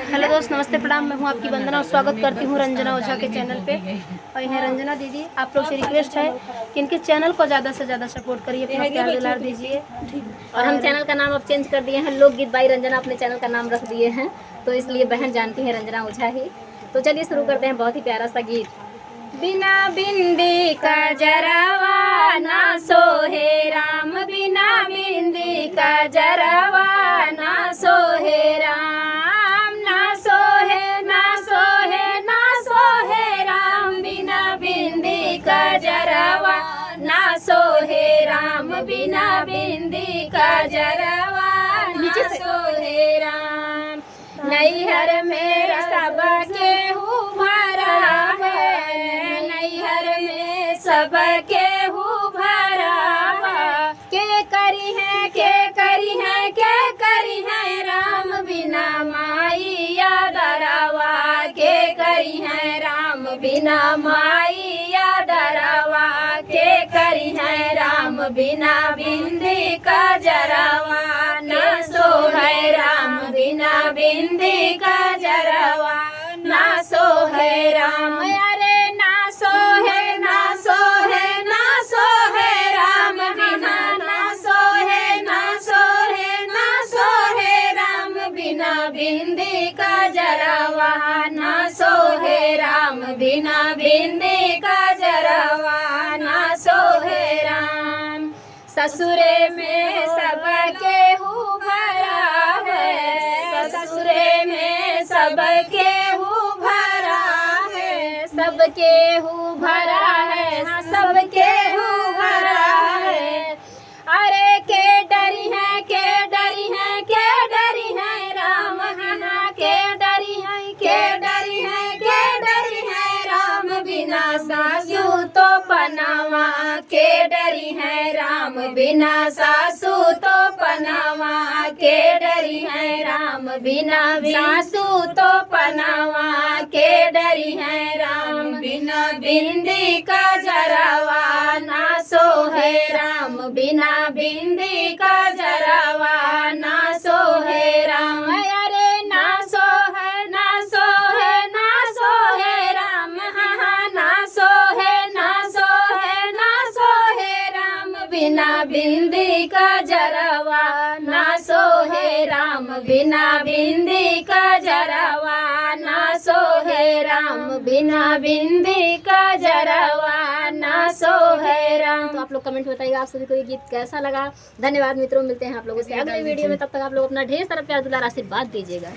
Hello दोस्त, नमस्ते, प्रणाम। मैं हूं आपकी वंदना और स्वागत करती हूं रंजना ओझा के चैनल पे। और यहाँ रंजना दीदी, आप लोग से रिक्वेस्ट है कि इनके चैनल को ज़्यादा से ज़्यादा सपोर्ट करिए, अपना प्यार दुलार दीजिए। और हम चैनल का नाम अब चेंज कर दिए हैं, लोकगीत बाई रंजना अपने चैनल का नाम रख दिए हैं, तो इसलिए बहन जानती है रंजना ओझा ही। तो चलिए शुरू करते हैं बहुत ही प्यारा सा गीत। बिना बिंदी का जरावा ना सोहे राम, बिना बिंदी का जरावा ना सोहे राम, ना सोहे ना सोहे ना सोहे राम, बिना बिंदी का जरावा ना सोहे राम, बिना बिंदी का जरावा ना सोहे राम। नैहर मेरा सब केहू भरा है, नैहर में सब केहू भरा है, के करी है के करी है के करी है राम, बिना माई याद रवा, के करी है राम, बिना माई याद रवा, के करी है राम, बिना बिंदी का जरावा ना सोहे राम, बिना बिंदी का जरावा ना सोहे राम। अरे ना सोहे ना सोहे ना सोहे राम, बिना ना सोहे ना सोहे ना सोहे राम, बिना बिंदी का जरावा ना सोहे राम, बिना बिंदी का जरावा ना सोहे राम। ससुरे में सब केहू भरा है, ससुरे में सब केहू भरा है, सब केहू भरा है, सब केहू भरा है। अरे के डरी है के डरी है के डरी है राम, बिना के डरी है के डरी है के डरी है राम, बिना सासू तो पनावा, के डरी है राम, बिना सासू तो पनावा, के डरी है राम, बिना सासू तो पनावा, के डरी है राम, बिना बिंदी का जरावा ना सोहे राम, बिना बिंदी का जरावा ना सोहे राम। अरे ना सोहे ना सोहे ना सोहे राम, हाँ ना सोहे ना सोहे ना सोहे राम, बिना बिंदी का जरावा ना सोहे राम, बिना बिंदी का जरावा ना सोहे राम, बिना बिंदी का जरावा ना सोहे राम। तो आप लोग कमेंट में बताइएगा आप सभी को ये गीत कैसा लगा। धन्यवाद मित्रों, मिलते हैं आप लोगों से अगले वीडियो में। तब तक आप लोग अपना ढेर सारा प्यार दुलार आशीर्वाद दीजिएगा।